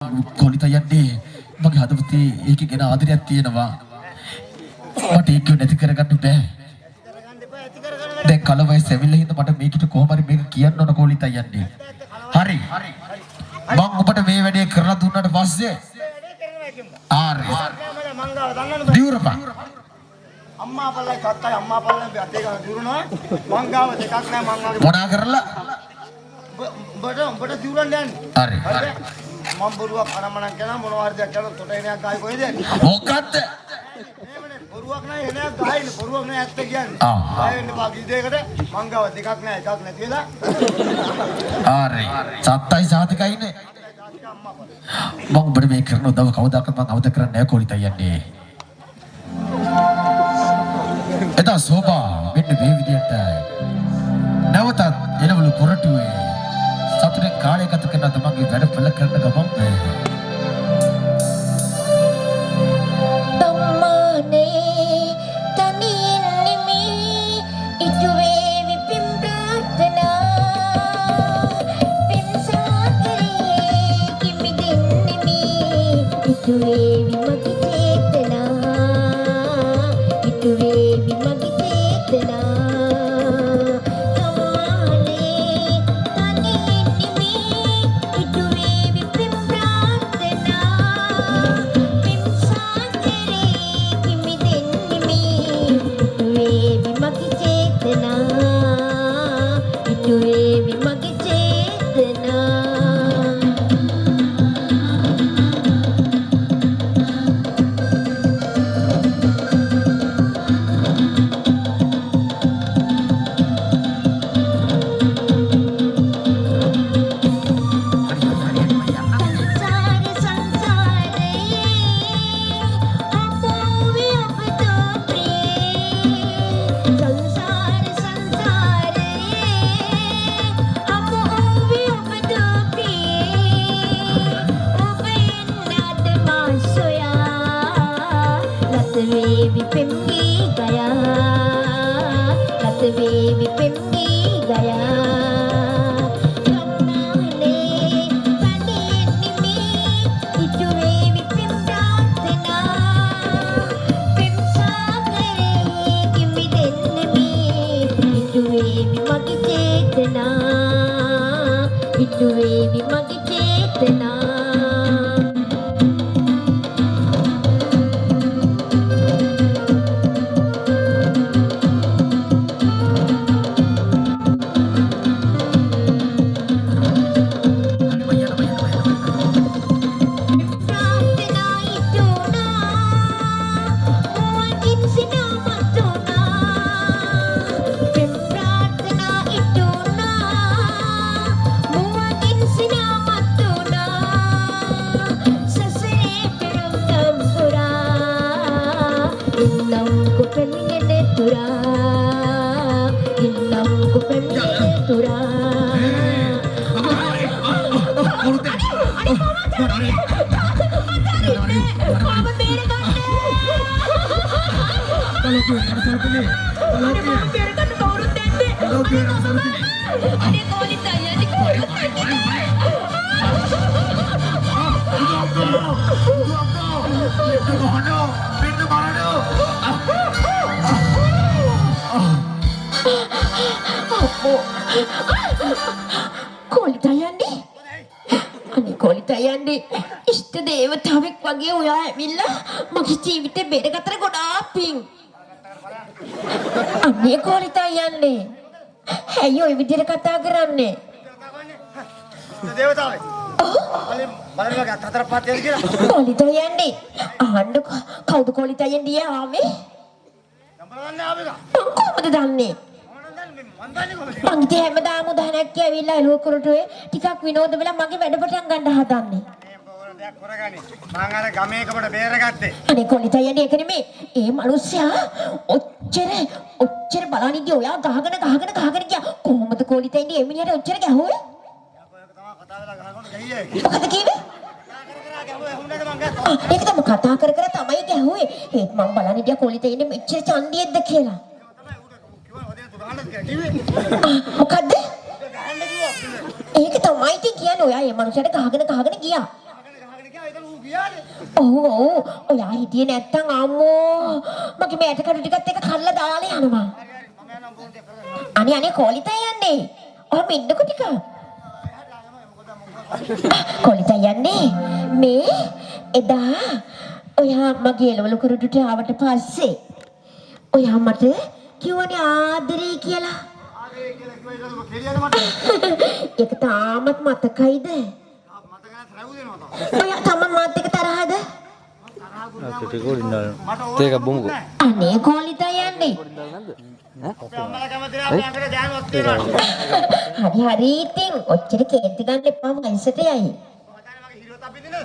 කොලිත යන්නේ මගේ හදවතේ ඒකේ ආදරයක් තියෙනවා. මට ඒක නැති කරගන්න බෑ. දැන් කලවයි සෙවිල්ල හින්දා මට මේකට කොහොම හරි මේක කියන්න ඕන කොලිත යන්නේ. හරි. මම ඔබට මේ වැඩේ කරලා දුන්නාට පස්සේ ආරි. දියුරපා. අම්මා පල්ලයි තාත්තයි අම්මා පල්ලයි අතේ ගාන දිරුණා මං ගාව දෙකක් නෑ මං වගේ මොනා කරලා උඹට දිරුණා යන්නේ. හරි. මම බොරුවක් අනමනක් කරනවා මොනවා හරි දෙයක් කරලා තොට එනයක් ගායි කොහෙද? මොකද්ද? එහෙමනේ බොරුවක් නෑ එනයක් ගායිනේ බොරුවක් නෑ ඇත්ත කියන්නේ. ආ වෙන්න පාගී දෙයකට මං ගාව දෙකක් නෑ එකක් නැති වෙලා. හරි. සත්තයි සාතිකයිනේ. මම ඔබට මේ කරන උදව් කවදාකවත් මම අවද කරන්නේ නැහැ කොලිත යන්නේ. එදා සෝබා මෙන්න මේ විදියට නැවතත් එළවලු කොරටුවේ සතුටෙන් කාලය ගත කරන තමන්ගේ වැඩ පෙළ කරන ගමන් තම්මානේ තනියෙන් නෙමේ ඉතුවේ විපින් ප්‍රාර්ථනා පින් සාගරේ කිමි දෙන්නෙමේ ඉතුවේ විමගි චේතනා ඉතුවේ විමගි චේතනා ඉෂ්ට දේවතාවෙක් වගේ ඔයා ඇවිල්ලා මගේ ජීවිතේ බෙරගතර ගොඩාක් පිං. අනේ කොලිතා යන්නේ. ඇයි ඔය විදිහට කතා කරන්නේ? දේවතාවෙක්. බලන්න හතර පහක් තියෙන කියලා. කොලිතා යන්නේ. අහන්න කවුද කොලිතා යන්නේ ආවේ? නම්බරන්නේ ආවේ. කොහොමද දන්නේ? මං ඉතින් හැමදාම උදාහරණයක් කියවිලා එළුව කරටුවේ ටිකක් විනෝද වෙලා මගේ වැඩ පටන් ගන්න හදන්නේ. දෙයක් කරගන්නේ. මං අර ගමේ එකකට බේරගත්තේ. අනේ කොලිතා යන්නේ ඒක නෙමෙයි. ඒ මිනිස්සයා ඔච්චර බලනිදී ඔයා ගහගෙන ගියා. කොහොමද කොලිතා යන්නේ එමිණියට ඔච්චර ගැහුවේ? මොකද කිව්වේ? ඒක තමයි කතා කර තමයි ගැහුවේ. ඒත් මම බලනිදී කොලිතා යන්නේ මෙච්චර චන්දියෙක්ද කියලා. මොකද්ද? ඒක තමයි ඉතින් කියන්නේ ඔයා මේ මනුස්සයාට ගහගෙන ගියා. ගියානේ. ඔව් ඔයා හිටියේ නැත්තම් අම්මෝ මගේ මේ ඇට කඩු ටිකත් එක කල්ලා දාලා යනවා. මම යනවා ෆෝන් එක කරලා. අනේ කොලිතයි යන්නේ. ඔහම ඉන්නකො ටික. කොලිතයි යන්නේ. මේ එදා ඔයා මගේ එළවලු කුරුටුට ආවට පස්සේ ඔයා මට කිව්වනේ ආදරේ කියලා. ආදරේ කියලා කිව්වා ඒක කෙලියද මට? ඒක තාමත් මතකයිද? මතක නැහැ තරහු දෙනවා. ඔයා තම මාත් එක්ක තරහද? ඒක බොමුකෝ. අනේ කොලිතයි යන්නේ. අම්මලා කැමති නැහැ අපේ අඟට දැනුවත් වෙනවා. හරි ඉතින් ඔච්චර කේන්ති ගන්න එපා වයසට යයි. මතන්නේ මගේ හිරුවත් අපිදිනද?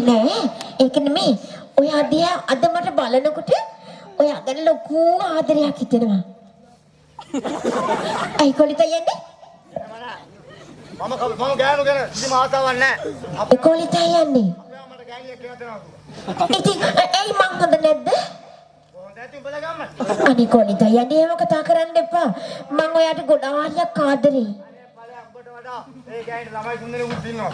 නෑ ඒක නෙමෙයි. ඔයා දිහා අද මට බලනකොට ඔයා ගැන ලොකු ආදරයක් හිතෙනවා. අයි කොලිතයි යන්නේ? මම ගෑනු ගැන කිසිම ආසාවක් නැහැ. ඒ කොලිතයි යන්නේ. මට ගෑනියක් කියලා දෙනවා. ඉතින් ඇයි මං හොඳ නැද්ද? හොඳයි ඉතින් උඹලා ගම්ම. අනේ කොලිතයි යන්නේ එහෙම කතා කරන්න එපා. මං ඔයාට ගොඩාක් ආදරෙයි. උඹට වඩා ඒ ගෑනිට ළමයි තුන්දෙනෙක් උත් ඉන්නවා.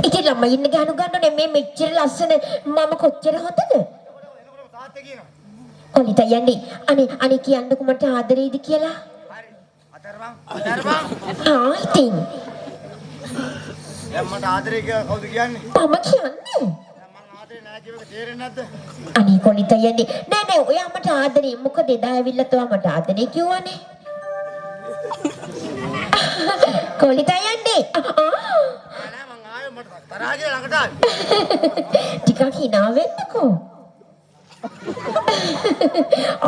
ඉතින් ළමයි ඉන්න ගහනු ගන්නනේ මේ මෙච්චර ලස්සන මම කොච්චර හොඳද? එනකොට තාත්තේ කියනවා. කොලිතයි යන්නේ. අනේ කියන්නකො මට ආදරෙයිද කියලා. හරි. අතරමං. ආ ඉතින් දැන් මට ආදරේ කියලා කවුද කියන්නේ? මම කියන්නේ. මං ආදරේ නැහැ කියන එක තේරෙන්නේ නැද්ද? අනේ කොලිතයි යන්නේ. නෑ ඔයා මට ආදරේ. මොකද එදා ඇවිල්ලා තව මට ආදරේ කිව්වනේ. කොලිතයි යන්නේ. නෑ මං ආයේ මට තරහා කියලා ළඟට ආවේ. ටිකක් hina වෙන්නකෝ.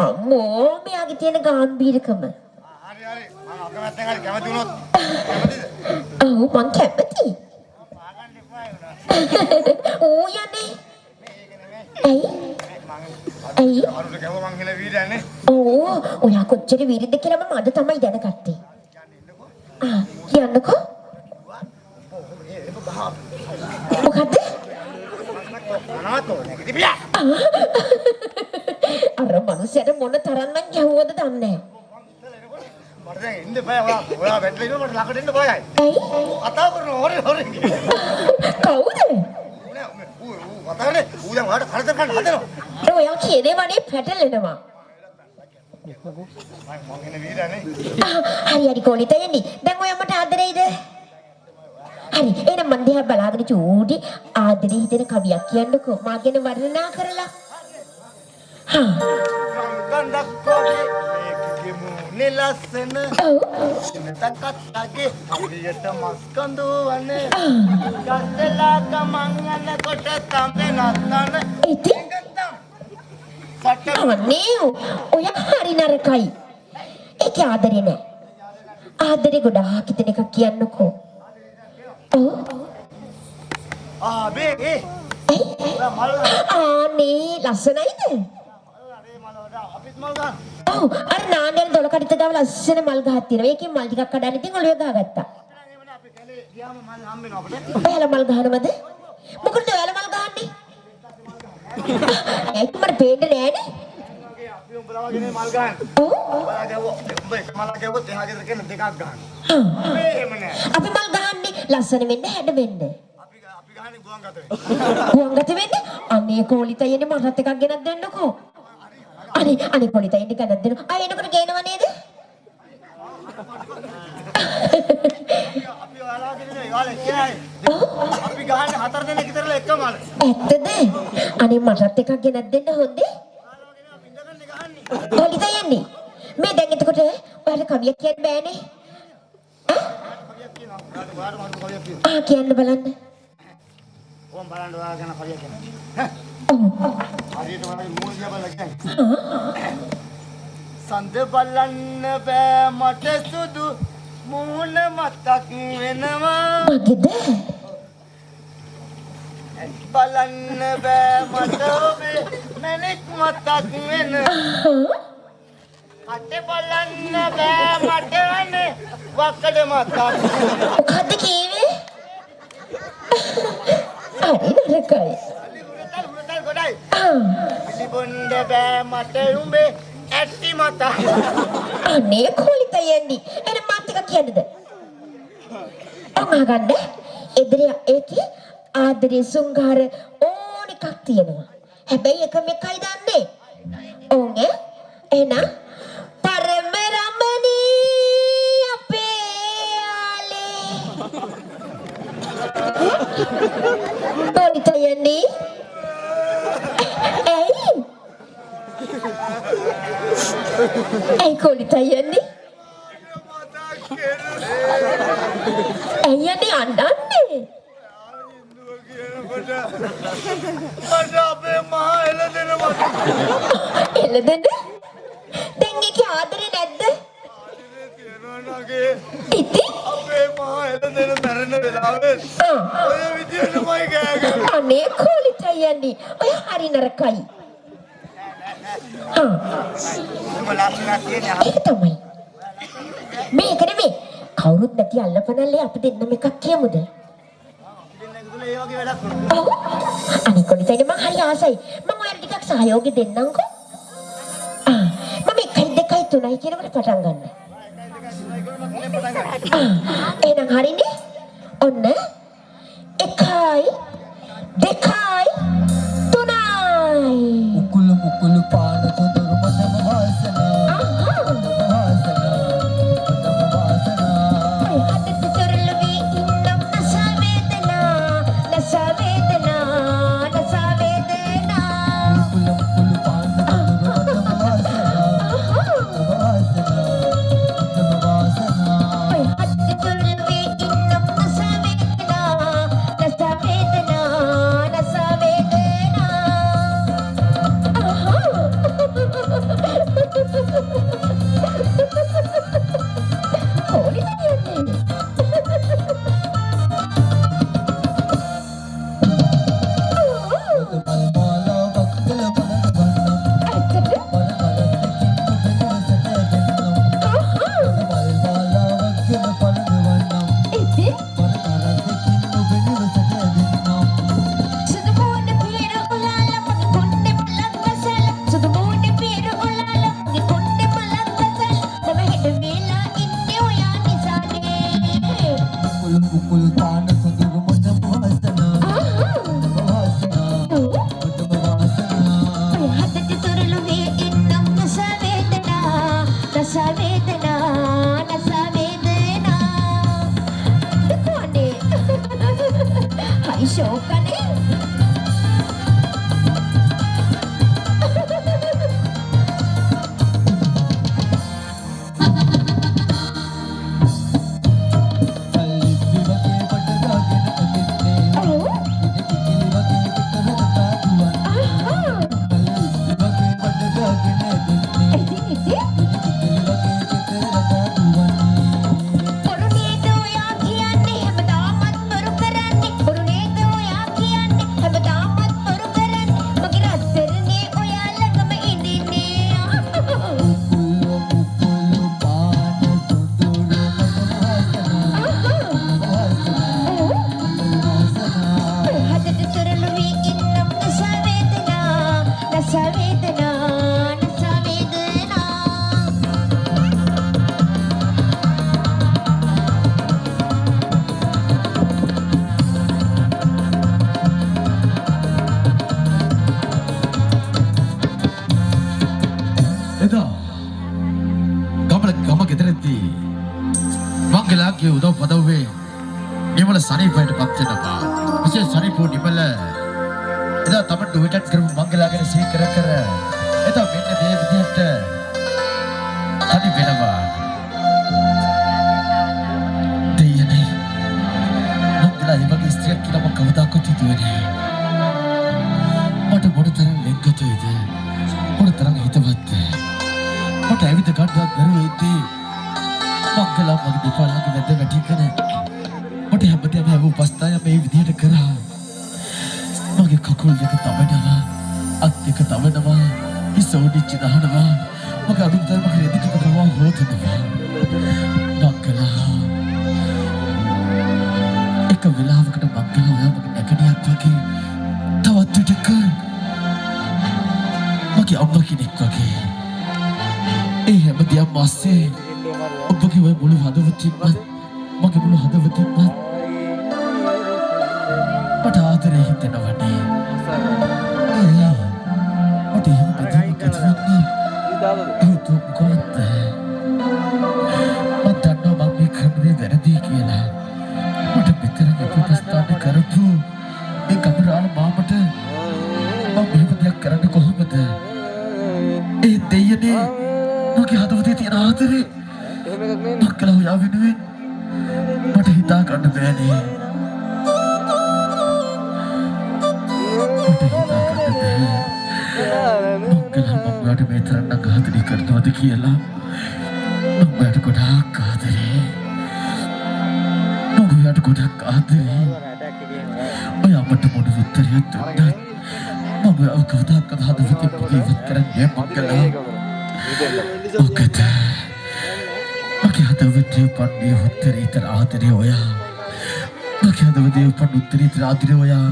අම්මෝ මෙයාගේ තියෙන ගැඹීරකම. හරි මම අකමැත්තෙන් හරි කැමති වුණොත් කැමතිද? ඔව් මං කැමතියි. පාගන්න එපා වුණා. ඌ යන්නේ. ඇයි? අරුට ගැහුවා මං කියලා වීරයන්නේ. ඔව් ඔයා කොච්චර වීරිද කියලා මම අද තමයි දැනගත්තේ. කියන්නකෝ. මොකද්ද? අනාතෝ නැගිටිපියා. අර මනුස්සයට මොන තරම්නම් ගැහුවද දන්නේ මට දැන් ඉන්න බෑ ඔයා වැටලා ඉන්න මට ළඟට එන්න බයයි. ඇයි? කතා කරන හොරේ. කවුද? ඌ කතා කරන්නේ ඌ දැන් ඔයාලට කරදර කරන්න හදනවා. ඔයා කියන්නේ වනේ පැටලෙනවා. මං එන වීරයන්නේ. හරි කොලිතයි යන්නේ. දැන් ඔයා මට ආදරෙයිද? හරි එහෙනම් මන් දිහා බලාගෙන චූටි ආදරේ හිතෙන කවියක් කියන්නකෝ. මා ගැන වර්ණනා කරලා. ගන්ධක්කෝගේ මේකේ මුනේ ලස්සන. තකත්තගේ හරියට මස් කඳු වනේ. ගස්සලා ගමන් යනකොට තමයි නත්තන. ඉතින් අනේ ඔයා හරි නරකයි. ඒක ආදරේ නෑ. ආදරේ ගොඩාක් හිතෙන එකක් කියන්නකෝ. බේ මල් අනේ ලස්සනයිද? අපිත් මල් ගන්න. ඔව් අර නාන්දේ දොළ කඩਿੱත ගාව ලස්සන මල් ගහක් තියෙනවා. ඒකෙන් මල් ටිකක් කඩන්න ඉතින් ඔළුවේ ගහගත්තා. අපි කැලේ ගියාම මල් හම්බ වෙනවා අපිට. ඔයාලා මල් ගහනවද? මොකටද ඔයාලා මල් ගහන්නේ? ඒක මට පේන්නේ නෑනේ. අපි උඹලා වගේ මල් ගන්න. ඔව් උඹලා ගැව්වොත් උඹ එක මලක් ගැව්වොත් එහා ගෙදර කෙනෙක් දෙකක් ගන්න. මේ එහෙම නෑ. අපි මල් ගහන්නේ ලස්සන වෙන්න හැඩ වෙන්න. අපි ගහන්නේ ගුවන් ගතේ. ගුවන්ගත වෙන්න අනේ කොලිතයි එන්නේ මටත් එකක් ගෙනත් දෙන්නකෝ. අනේ කොලිතයි එන්නේ ගෙනත් දෙන්න. ආ එනකොට ගේනව නේද? අපි ඔයාලාගේ නේ ඔයාලා කියයි. අපි ගහන්නේ 4 දෙනෙක් විතරලා එක මල. ඇත්තද? අනේ මටත් එකක් ගෙනත් දෙන්න හොඳේ. ඔයාලාගේ අපි ඉඳගන්නේ ගහන්නේ. කොලිතයි එන්නේ. මේ දැන් එතකොට ඔයාලා කවියක් කියන්න බෑනේ. කවියක් කියනවා. ඔයාලා මට කවියක් කියනවා. කියන්න බලන්න. ඕම් බලන්න ඔයාලා ගැන කවියක් කියනවා. හරියට මගේ මූණ දිහා බලලා කියන්නේ. සඳ බලන්න බෑ මට සුදු මූණ මතක් වෙනවා. මගේද? බලන්න බෑ මට ඔබේ මැණික් මතක් වෙනවා. අත බලන්න බෑ මට අනේ වකඩ මතක් වෙනවා. මොකද්ද කිව්වේ? හරි නරකයි. උරතල් ගොඩයි. පිළිබොන්න බෑ මට උඹේ ඇටි මතක්. අනේ කොලිතයි යන්නේ. එන මාත් එක කියන්නද? අමා ගන්න. එදිරිය ඒකේ ආදරේ සුංගාර ඕන එකක් තියෙනවා. හැබැයි එක මේකයි දන්නේ. ඕන් එහෙනම් පරම රමණී අපේ ආලේ. තොලිතයනි. Ay, කොලිතයනි. ඇයියනේ අඬන්නේ? මට අපේ මහා එළදෙනවා. එළදෙන? දැන් ඒකේ ආදරේ නැද්ද? ආදරේ තියනවා නගේ. ඉතින් අපේ මහා එළදෙන මැරෙන වෙලාවේ ඔය විදියටමයි ගෑගන්නේ. අනේ කොලිතයනි. ඔය හරි නරකයි. ඒක තමයි. මේක නෙමෙයි. කවුරුත් නැති අල්ලපනල්ලේ අපි දෙන්නම එකක් කියමුද? ඔව්. අනේ කොලිතයනි මං හරි ආසයි. මං ඔයාලට ටිකක් සහයෝගය දෙන්නම්කෝ. මම 1 2 3 කියනකොට පටන් ගන්න. එහෙනම් හරිනේ. ඔන්න 1 2 3යි. මුකුළු පාන සොඳුරු මදම වාසනා මංගලාගේ උදව් පදව්වේ නිමල සනීපයට පත් වෙනවා. විශේෂ සනීපෝ නිමල එදා තමට උවිතත් කරපු මංගලාගෙන සිහි කර කර එදා මෙන්න මේ විදිහට තනි වෙනවා. දෙයනේ මංගලා ඉවගේ ස්ත්‍රියක් කියලා මම කවදාකවත් හිතුවේ මට මොනතරම් ලෙන්ගතුයිද මොනතරම් හිතවත්ද මට ඇවිද ගන්නවත් බැරුවේදී මංගලා මගේ දෙපාලක වැද වැටිගෙන මට හැමදේම උපස්ථාය මේ විදිහට කරා. මගේ කකුල් දෙක තවනවා අත් දෙක තවනවා හිස උඩිච්ච දහනවා මගේ අභිතරම ක්‍රේදික කරනවා හොතනවා. මංගලා එක වෙලාවකට මංගලා ඔයා මගේ නැකණියක් වගේ තවත් විටක මගේ අම්මා කෙනෙක් වගේ ඒ හැමදේම මාසේ ඔබගේ ඔය මුළු හදවතින්ම මගේ මුළු හදවතින්ම මට හිතෙනවනේ. මට එහෙම බැඳීමක් ඇති වෙන්නේ. ඒක කොහොමද? මට දන්නවා මම මේ කරන්නේ වැරදි කියලා. මට මෙතන විපස්සනා කරපු මේ කමරාල මාමට මම මෙහෙම දෙයක් කරන්න කොහොමද? ඒ දෙයනේ මගේ හදවතේ තියෙන ආදරේ මක්කලා හොයා වෙනුවෙන් මට හිතා ගන්න බෑනේ. මට හිතා ගන්න බෑ. මක්කලා මම ඔයාට මේ තරම් ආදරේ කරනවද කියලා. මම ඔයාට ගොඩාක් ආදරේ. මම ඔයාට ගොඩාක් ආදරේ. ඔයා මට මොන උත්තරයක් දුන්නත් මම ඔයාව කවදාකවත් හදවතින් ජීවත් කරන්නේ මක්කලා. මොකද මගේ හදවතේ පන්නේ උත්තරීතර ආදරේ ඔයා. මගේ හදවතේ පන්නේ උත්තරීතර ආදරේ ඔයා.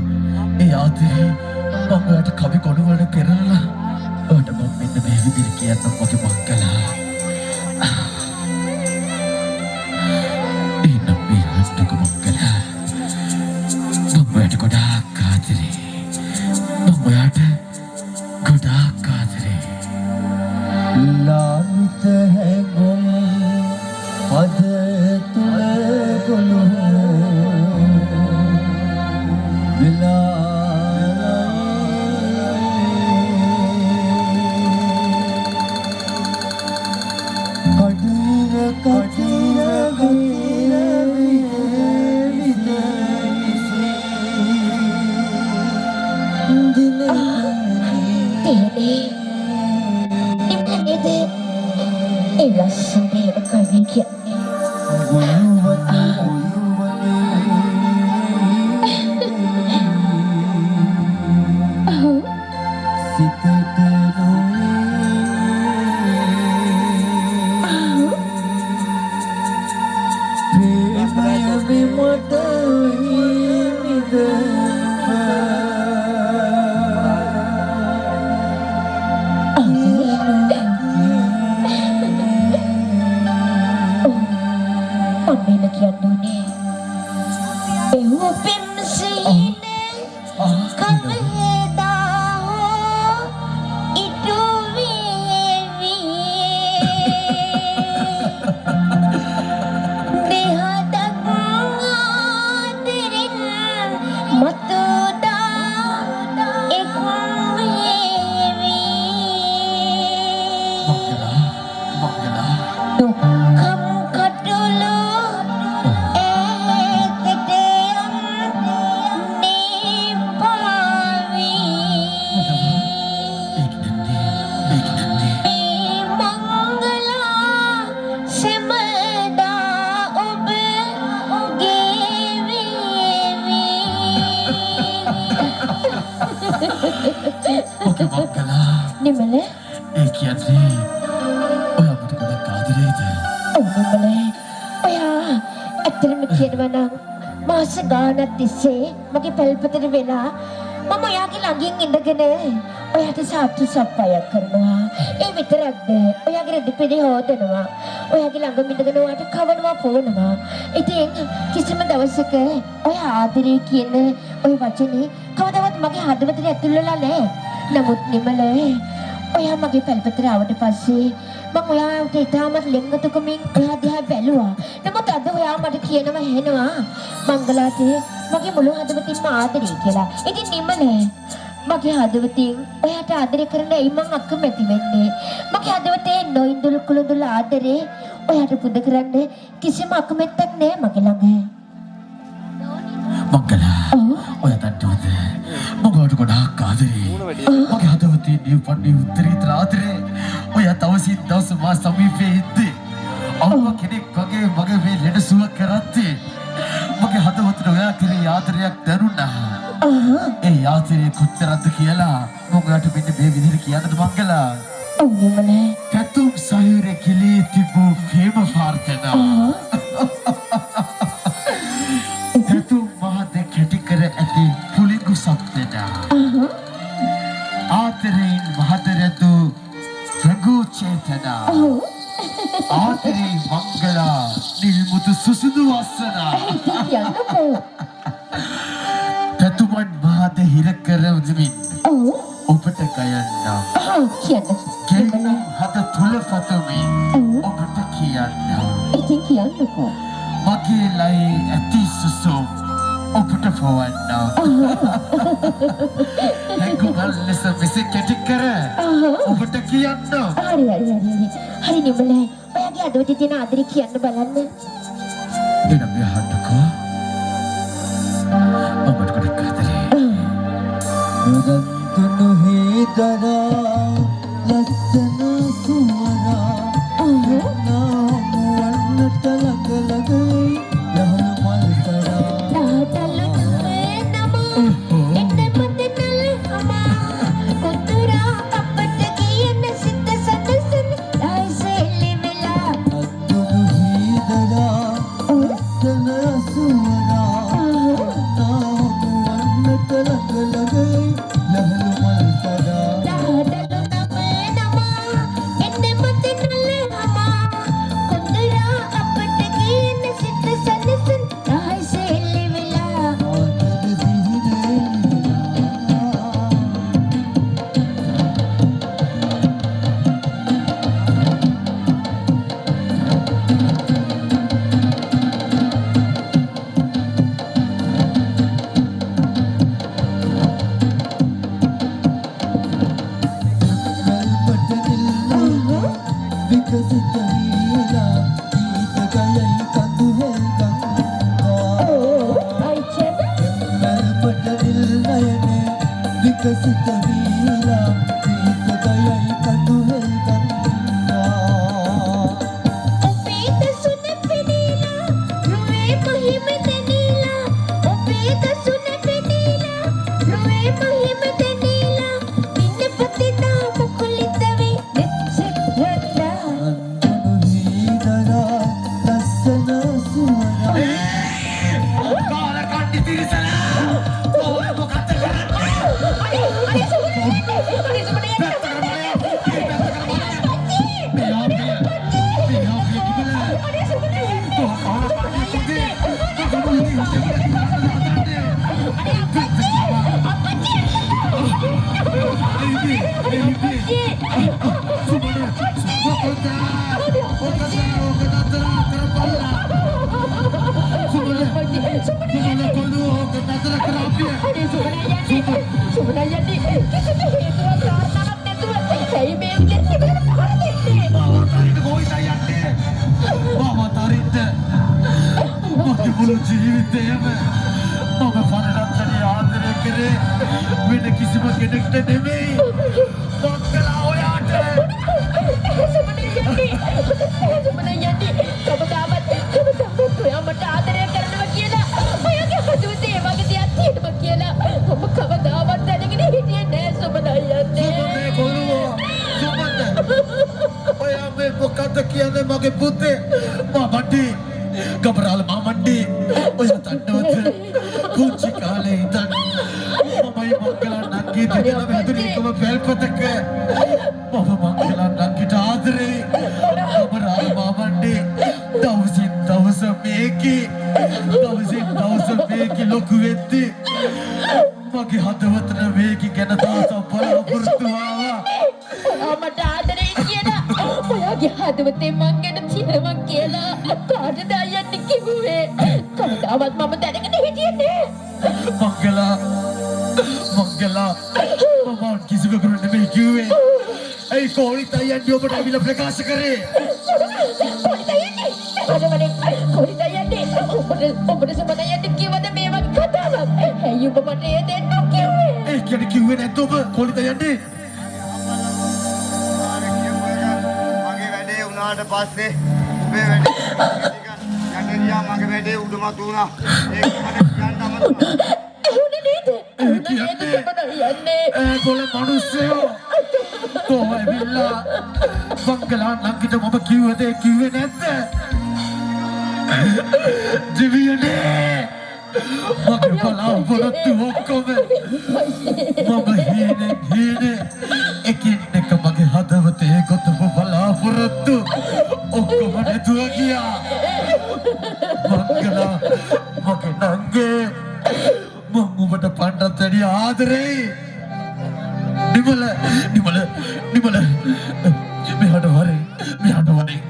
ඒ ආදරේ මම ඔයාට කවි කොඩු වල පෙරලා ඔයාට මම මෙන්න මේ විදිහට කියන්නම් මගේ මක්කලා. එනම් මේ හස්තක මක්කලා. මම ඔයාට ගොඩාක් ආදරේ. මම ඔයාට ගොඩාක් ආදරේ. लामित है गुम पद तुल गुलू बिला कटीर कटीर गीर නිමල ඒ කියන්නේ ඔයා මට ගොඩක් ආදරේද? ඔව් නිමල ඔයා ඇත්තටම කියනවා නම් මාස ගානක් තිස්සේ මගේ පැල්පතට වෙලා මම ඔයාගේ ළඟින් ඉඳගෙන ඔයාට සාත්තු සප්පායක් කරනවා. ඒ විතරක්ද ඔයාගේ රෙඩිපෙඩි හොදනවා. ඔයාගේ ළඟම ඉඳගෙන ඔයාට කවනවා පොවනවා. ඉතින් කිසිම දවසක ඔයා ආදරේ කියන ওই වචනේ කවදාවත් මගේ හදවතට ඇතුල් වෙලා නැහැ. නමුත් නිමල ඔයා මගේ පැල්පතට ආවට පස්සේ මම ඔයාට ඉතාමත් ලෙන්ගතුකමින් ඔයා දිහා බැලුවා. නමුත් අද ඔයා මට කියනවා එහෙනවා මංගලාට මගේ මුළු හදවතින්ම ආදරේ කියලා. ඉතින් නිමල මගේ හදවතින් ඔයාට ආදරේ කරන්න ඇයි මං අකමැති වෙන්නේ? මගේ හදවතේ නොඉඳුල් කුළුඳුල් ආදරේ ඔයාට පුද කරන්න කිසිම අකමැත්තක් නෑ මගේ ළඟ. මංගලා ඔයා දන්නවද මම ඔයාට ගොඩාක් ආදරේ. මගේ හදවතේ නියපන්නේ උත්තරීතර ආදරේ. ඔයා තවසින් දවස මා සමීපේ ඉද්දී අම්මා කෙනෙක් වගේ මගේ මේ ලෙඩ සුව කරද්දී මගේ හදවතට ඔයා කෙරේ ආදරයක් දැනුණා. ඒ ආදරේ කොච්චරද කියලා මම ඔයාට මෙන්න මේ විදිහට කියන්නද මංගලා? ඔව් නිමල. පැතුම් සයුරේ කිලී තිබූ ප්‍රේම ප්‍රාර්ථනා. පැතුම් මහත කැටි කර ඇති පුලිඟු සත්‍යනා. ආදරෙන් මහතරතු රඝු චේතනා. ආදරේ මංගලා නිල්මුතු සුසුදු වස්සනා. යන්නකෝ. පැතුමන් මහත කියන්න. කියන්න. ගෙන්න හද තුල පතමි. ඔබට කියන්න. ඉතින් කියන්නකෝ. මගේ ලයි ඇති සුසුම් ඔබට පවන්න. හැකුමල් ලෙස විසි කෙටි කර ඔබට කියන්න. හරි නිමලයි. ඔයාගේ අඩුවටි තියෙන ආදරේ කියන්න බලන්න. එනම් යහන්නකෝ. ඔබට ගොඩක් ආදරේ. නිරන්තුණු හේදරා ලස්සන සුවරා නාමුවන්නට ලගලගයි යහළු මල් කරා ජීවිතයම මම පරණත්තට ආදරය කරේ වෙන කිසිම කෙනෙක්ට නෙමෙයි. මොකලා ඔයාට මට ආදරය කරනවා කියලා ඔයාගේ හදුවතේ ඒ වගේ දෙයක් තියෙනවා කියලා මම කවදාවත් දැනගෙන හිටියේ නෑ සුබදයන්නේ. සුබනේ කොළුවෝ සුබනේ. ඔයා මේ මොකද්ද කියන්නේ මගේ පුතේ? මමඩි ගබරාල මාමණ්ඩි ඔය තන්නවද කුංචි කාලේ ඉඳන් මමයි මංගලා නංගී දෙකම හැදුනේ එකම වැල්පතක මම මංගලා නංගීට ආදරේ ගබරාල මාමණ්ඩි දවසින් දවස මේකි ලොකු වෙද්දි මගේ හදවතට මේකි ගැන තාස බලාපොරොත්තු ආවා. මට ආදරේ කියලා ඔයාගේ හදවතේ මං ගැන තියෙනවා කියලා කාටද අයියන්ට කිව්වේ? කවදාවත් මම දැනගෙන හිටියේ නෑ. මංගලා මම කිසිවෙකුට නෙමෙයි කිව්වේ. ඒ කෝලිත අයියන්ට ඔබට අවිල ප්‍රකාශ කරේ. කොලිත අයියන්ට ඔබට සමනයන්ට කිව්වද මේ වගේ කතාවක්? ඇයි ඔබ මට ඒ දෙන්න කිව්වේ? ඒ කියන්නේ කිව්වේ නැද්ද ඔබ කෝලිත අයියන්ට? ට පස්සේ ඔබේ වැඩේ යටරියා මගේ වැඩේ උඩමත් වුණා. ඒක මට කියන්න අමතකයි. එහෙුනේ නේද? ඒගොල්ලෝ මිනිස්සුયો කොහොමවිලා බංගලා නංගිට මම කිව්වද කිව්වේ නැද්ද? දිවියනේ මගේ බලාපොරොත්තු ඔක්කොම මම හීනේ එකින් එක මගේ හදවතේ ගොතපු බලාපොරොත්තු ඔක්කොම නැතුව ගියා. මංගලා මගේ නංගේ මම ඔබට පණ්ඩත් වැඩි ආදරේ. නිමල මෙහාට වරේ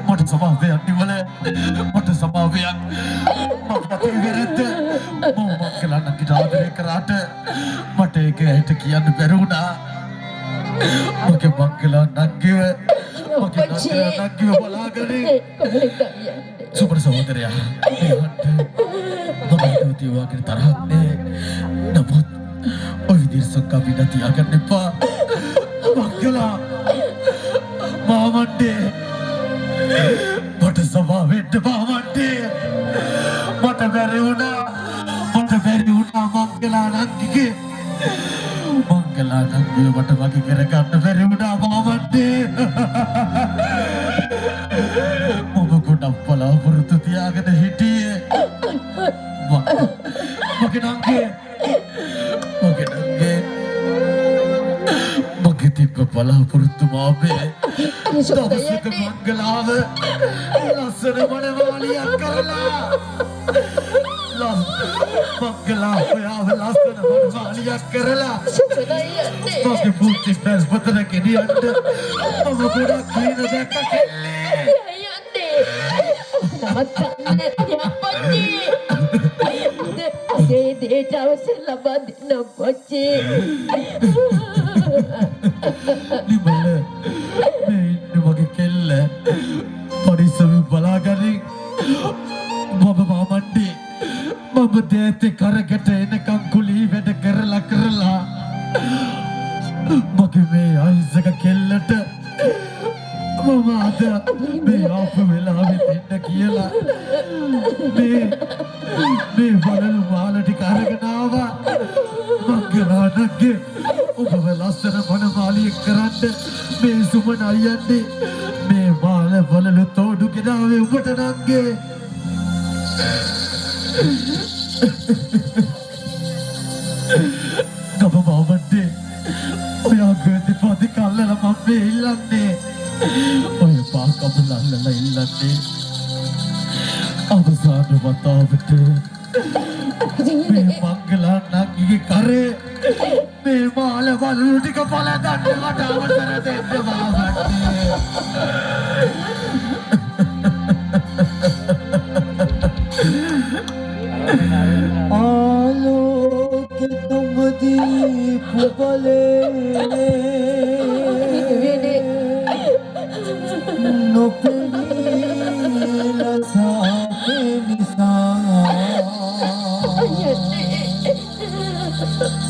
මට සමාවයක් නිමල මට සමාවයක් මට වැරද්ද මම කලන්නට ආදරය කරාට මට ඒක ඇයට කියන්න බැරි වුණා මගේ මංගලා නංගිව බලාගන්නේ සුපර සහෝදරයා මෙහාට මම තියවාගෙන තරහක් නෑ නමුත් ඔය විදිහට සොක්කා පිට තියාගන්න එපා මංගලා මාමණ්ඩේ මට සමා වෙන්න මාමණ්ඩේ මට බැරි වුණා මංගලා නංගිගේ මට වගේ කරගන්න බැරි වුණා මාමණ්ඩේ මම ගොඩක් බලාපොරොත්තු තියාගෙන හිටියේ මගේ නංගේ මගේ තිබ්බ බලාපොරොත්තු මාපේ දවසක මංගලාව ලස්සන මනමාලියක් කරලා මංගලා ඔයාව ලස්සන මනමාලියක් කරලා මගේ පුංචි පැස් පතන ගෙනියන්න මම ගොඩක් කීන දැක්ක අදේ දේට අවසර ලබා දෙන්න පොච්චේ නිමල මේ මගේ කෙල්ල පරිස්සම බලාගනි මම මාමණ්ඩේ මම දේතේ කරකට එනකම් කුලී වැඩ කරලා මගේ මේ අයිසක කෙල්ලට මම අද මේ ආපු වෙලාවෙ දෙන්න කියලා මේ වලලු මාල ටික අරගෙන ආවා මංගලා නංගේ ඔබව ලස්සන මනමාලියෙක් කරන්න මේ සුමන අයියන්නේ මේ මාල වලලු තෝඩු ගෙනාවේ ඔබට නංගේ ගබ මාමණ්ඩේ ඔයාගේ දෙපොති කල්ලලා මම මේ ඉල්ලන්නේ ඔය පාකම ලල්ලලා ඉල්ලන්නේ අවසාන වතාවට මේ මංගලා නංගිගේ කරේ මේ මාල වලලු ටික පළදන්න මට අවසර දෙන්න මාමණ්ඩේ ආලෝක තුඹ දීප බලේ නොපෙනී ලසාපේ නිසා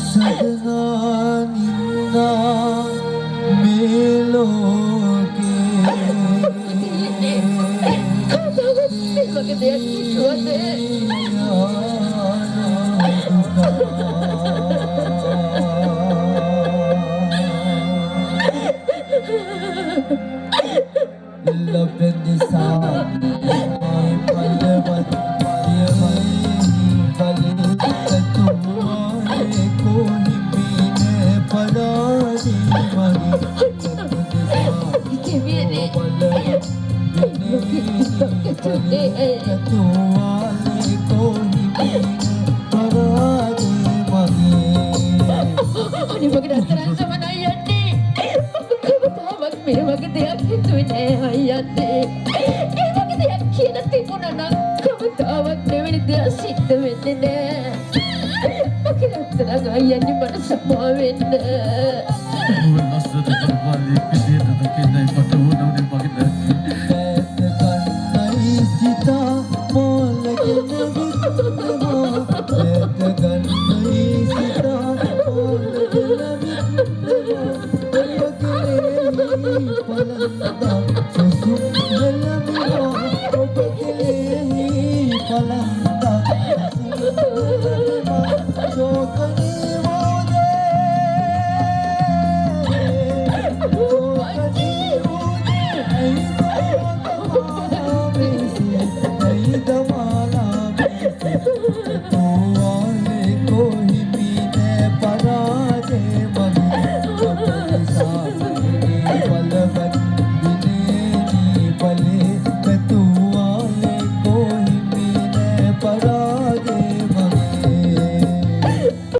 සදනා නින්දා මේ ලෝකේ මගේ දෙයක් කිව්වද ලබෙන්දි සාමි පල්ලවත් බලේ කතුමාේ කොනි මීනේ පරාදි මගේ කිවිනේ කතුවාලේ කොනි මීනේ පරාදි මගේ අනේ මගේ දතරන් සමනයි යන්නේ කවදාවත් මේ වගේ දෙයක් හිතුවේ නෑ අයියන්නේ ඒ වගේ දෙයක් කියන තිබුණා නම් කවදාවත් මෙවැනි දෙයක් සිද්ධ වෙන්නේ නෑ මගේ දතරන් අයියන්නේ මට සමා වෙන්න ලස්සන මනමාලියෙක් විදියට දකින්නයි මට